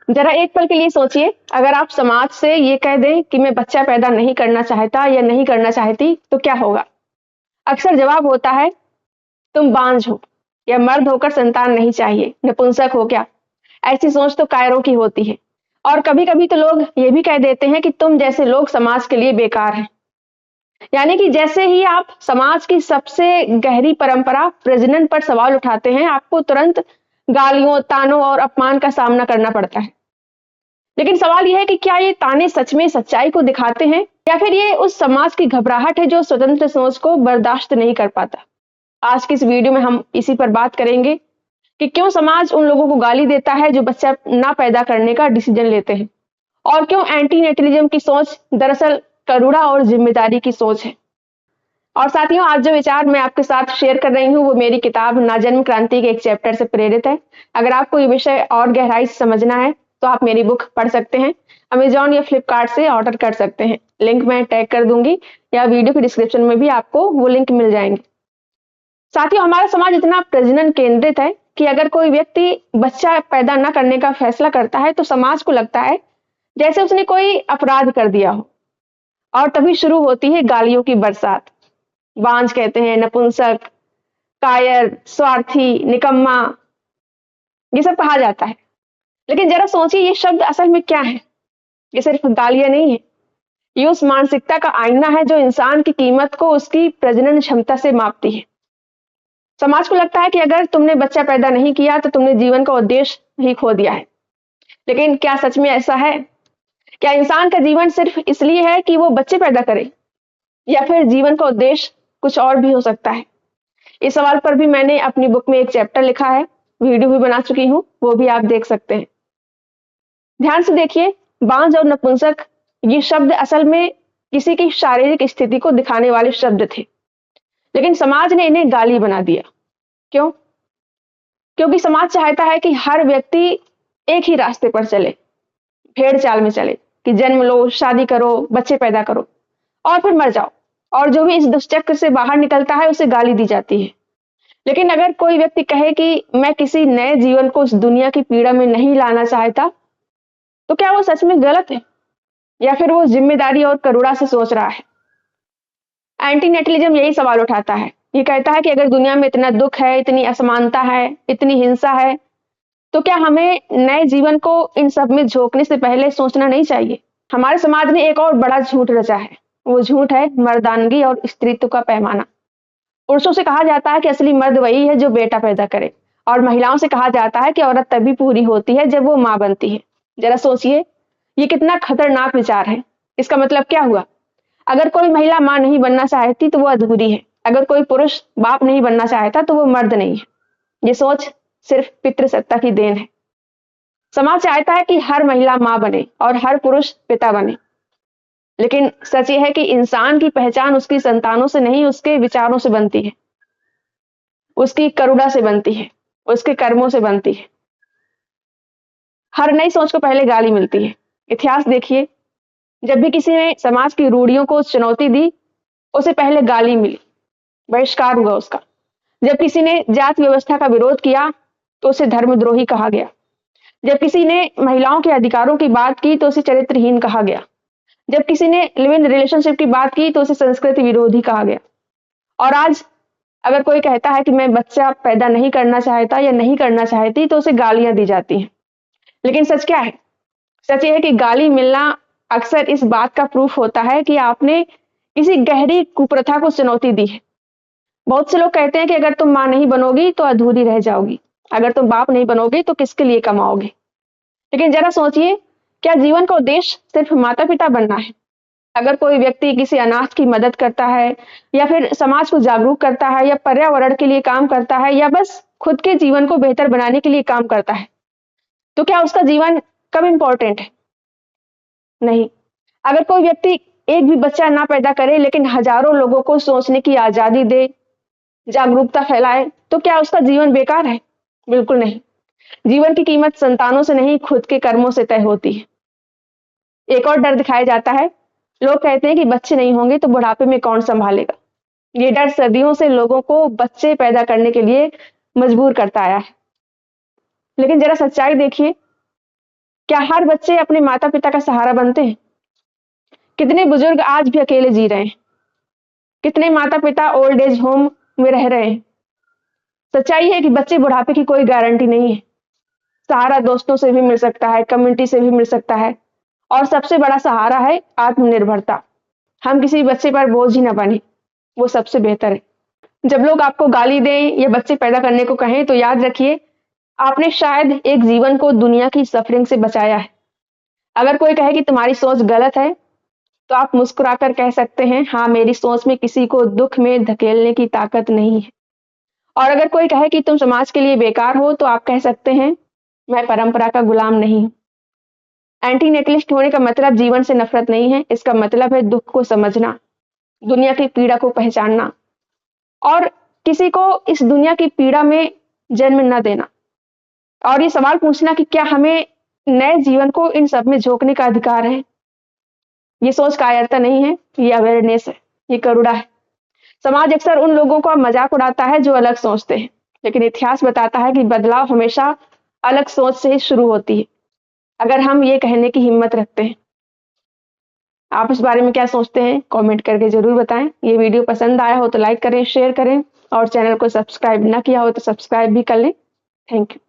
जरा एक पल के लिए सोचिए, अगर आप समाज से ये कह दें कि मैं बच्चा पैदा नहीं करना चाहता या नहीं करना चाहती, तो क्या होगा? अक्सर जवाब होता है, तुम बांझ हो, या मर्द होकर संतान नहीं चाहिए, नपुंसक हो क्या? ऐसी सोच तो कायरों की होती है। और कभी कभी तो लोग ये भी कह देते हैं कि तुम जैसे लोग समाज के लिए बेकार हैं। यानी कि जैसे ही आप समाज की सबसे गहरी परंपरा प्रजनन पर सवाल उठाते हैं, आपको तुरंत गालियों, तानों और अपमान का सामना करना पड़ता है। लेकिन सवाल यह है कि क्या ये ताने सच में सच्चाई को दिखाते हैं, या फिर ये उस समाज की घबराहट है जो स्वतंत्र सोच को बर्दाश्त नहीं कर पाता। आज की इस वीडियो में हम इसी पर बात करेंगे कि क्यों समाज उन लोगों को गाली देता है जो बच्चा ना पैदा करने का डिसीजन लेते हैं, और क्यों एंटी नेटलिज्म की सोच दरअसल करुणा और जिम्मेदारी की सोच है। और साथियों, आज जो विचार मैं आपके साथ शेयर कर रही हूँ वो मेरी किताब नाजन्म क्रांति के एक चैप्टर से प्रेरित है। अगर आपको ये विषय और गहराई से समझना है तो आप मेरी बुक पढ़ सकते हैं। अमेजॉन या फ्लिपकार्ट से ऑर्डर कर सकते हैं। लिंक मैं टैग कर दूंगी, या वीडियो के डिस्क्रिप्शन में भी आपको वो लिंक मिल जाएंगे। साथियों, हमारा समाज इतना प्रजनन केंद्रित है कि अगर कोई व्यक्ति बच्चा पैदा न करने का फैसला करता है तो समाज को लगता है जैसे उसने कोई अपराध कर दिया हो। और तभी शुरू होती है गालियों की बरसात। बांझ कहते हैं, नपुंसक, कायर, स्वार्थी, निकम्मा, ये सब कहा जाता है। लेकिन जरा सोचिए, ये शब्द असल में क्या है? ये सिर्फ गालियां नहीं है, ये उस मानसिकता का आईना है जो इंसान की कीमत को उसकी प्रजनन क्षमता से मापती है। समाज को लगता है कि अगर तुमने बच्चा पैदा नहीं किया तो तुमने जीवन का उद्देश्य ही खो दिया है। लेकिन क्या सच में ऐसा है? क्या इंसान का जीवन सिर्फ इसलिए है कि वो बच्चे पैदा करे, या फिर जीवन का उद्देश्य कुछ और भी हो सकता है? इस सवाल पर भी मैंने अपनी बुक में एक चैप्टर लिखा है, वीडियो भी बना चुकी हूँ, वो भी आप देख सकते हैं। ध्यान से देखिए, बांझ और नपुंसक ये शब्द असल में किसी की शारीरिक स्थिति को दिखाने वाले शब्द थे, लेकिन समाज ने इन्हें गाली बना दिया। क्यों? क्योंकि समाज चाहता है कि हर व्यक्ति एक ही रास्ते पर चले, भेड़ चाल में चले, कि जन्म लो, शादी करो, बच्चे पैदा करो और फिर मर जाओ। और जो भी इस दुष्चक्र से बाहर निकलता है उसे गाली दी जाती है। लेकिन अगर कोई व्यक्ति कहे कि मैं किसी नए जीवन को इस दुनिया की पीड़ा में नहीं लाना चाहता, तो क्या वो सच में गलत है, या फिर वो जिम्मेदारी और करुणा से सोच रहा है? एंटी नेटलिज्म यही सवाल उठाता है। ये कहता है कि अगर दुनिया में इतना दुख है, इतनी असमानता है, इतनी हिंसा है, तो क्या हमें नए जीवन को इन सब में झोंकने से पहले सोचना नहीं चाहिए? हमारे समाज ने एक और बड़ा झूठ रचा है। वो झूठ है मर्दानगी और स्त्रीत्व का पैमाना। पुरुषों से कहा जाता है कि असली मर्द वही है जो बेटा पैदा करे, और महिलाओं से कहा जाता है कि औरत तभी पूरी होती है जब वो मां बनती है। जरा सोचिए, ये कितना खतरनाक विचार है। इसका मतलब क्या हुआ? अगर कोई महिला मां नहीं बनना चाहती तो वो अधूरी है। अगर कोई पुरुष बाप नहीं बनना चाहता तो वो मर्द नहीं है। ये सोच सिर्फ पितृसत्ता की देन है। समाज चाहता है कि हर महिला मां बने और हर पुरुष पिता बने, लेकिन सच यह है कि इंसान की पहचान उसकी संतानों से नहीं, उसके विचारों से बनती है, उसकी करुणा से बनती है, उसके कर्मों से बनती है। हर नई सोच को पहले गाली मिलती है। इतिहास देखिए, जब भी किसी ने समाज की रूढ़ियों को चुनौती दी, उसे पहले गाली मिली, बहिष्कार हुआ उसका। जब किसी ने जाति व्यवस्था का विरोध किया तो उसे धर्मद्रोही कहा गया। जब किसी ने महिलाओं के अधिकारों की बात की तो उसे चरित्रहीन कहा गया। जब किसी ने लिव इन रिलेशनशिप की बात की तो उसे संस्कृति विरोधी कहा गया। और आज अगर कोई कहता है कि मैं बच्चा पैदा नहीं करना चाहता या नहीं करना चाहती, तो उसे गालियां दी जाती हैं। लेकिन सच क्या है? सच ये है कि गाली मिलना अक्सर इस बात का प्रूफ होता है कि आपने किसी गहरी कुप्रथा को चुनौती दी है। बहुत से लोग कहते हैं कि अगर तुम मां नहीं बनोगी तो अधूरी रह जाओगी, अगर तुम बाप नहीं बनोगे तो किसके लिए कमाओगे? लेकिन जरा सोचिए, क्या जीवन का उद्देश्य सिर्फ माता पिता बनना है? अगर कोई व्यक्ति किसी अनाथ की मदद करता है, या फिर समाज को जागरूक करता है, या पर्यावरण के लिए काम करता है, या बस खुद के जीवन को बेहतर बनाने के लिए काम करता है, तो क्या उसका जीवन कम इंपॉर्टेंट है? नहीं। अगर कोई व्यक्ति एक भी बच्चा ना पैदा करे लेकिन हजारों लोगों को सोचने की आजादी दे, जागरूकता फैलाए, तो क्या उसका जीवन बेकार है? बिल्कुल नहीं। जीवन की कीमत संतानों से नहीं, खुद के कर्मों से तय होती है। एक और डर दिखाया जाता है। लोग कहते हैं कि बच्चे नहीं होंगे तो बुढ़ापे में कौन संभालेगा। ये डर सदियों से लोगों को बच्चे पैदा करने के लिए मजबूर करता आया है। लेकिन जरा सच्चाई देखिए, क्या हर बच्चे अपने माता पिता का सहारा बनते हैं? कितने बुजुर्ग आज भी अकेले जी रहे हैं? कितने माता पिता ओल्ड एज होम में रह रहे हैं? सच्चाई है कि बच्चे बुढ़ापे की कोई गारंटी नहीं है। सहारा दोस्तों से भी मिल सकता है, कम्युनिटी से भी मिल सकता है, और सबसे बड़ा सहारा है आत्मनिर्भरता। हम किसी बच्चे पर बोझ ही ना बने, वो सबसे बेहतर है। जब लोग आपको गाली दें या बच्चे पैदा करने को कहें तो याद रखिए, आपने शायद एक जीवन को दुनिया की सफरिंग से बचाया है। अगर कोई कहे कि तुम्हारी सोच गलत है, तो आप मुस्कुराकर कह सकते हैं, हाँ, मेरी सोच में किसी को दुख में धकेलने की ताकत नहीं है। और अगर कोई कहे कि तुम समाज के लिए बेकार हो, तो आप कह सकते हैं, मैं परंपरा का गुलाम नहीं हूं। एंटी नेटलिस्ट होने का मतलब जीवन से नफरत नहीं है, इसका मतलब है दुख को समझना, दुनिया की पीड़ा को पहचानना, और किसी को इस दुनिया की पीड़ा में जन्म न देना। और ये सवाल पूछना कि क्या हमें नए जीवन को इन सब में झोंकने का अधिकार है। ये सोच कायरता नहीं है, ये अवेयरनेस है, ये करुणा है। समाज अक्सर उन लोगों का मजाक उड़ाता है जो अलग सोचते हैं, लेकिन इतिहास बताता है कि बदलाव हमेशा अलग सोच से ही शुरू होती है, अगर हम ये कहने की हिम्मत रखते हैं। आप इस बारे में क्या सोचते हैं? कमेंट करके जरूर बताएं। ये वीडियो पसंद आया हो तो लाइक करें, शेयर करें, और चैनल को सब्सक्राइब ना किया हो तो सब्सक्राइब भी कर लें। Thank you.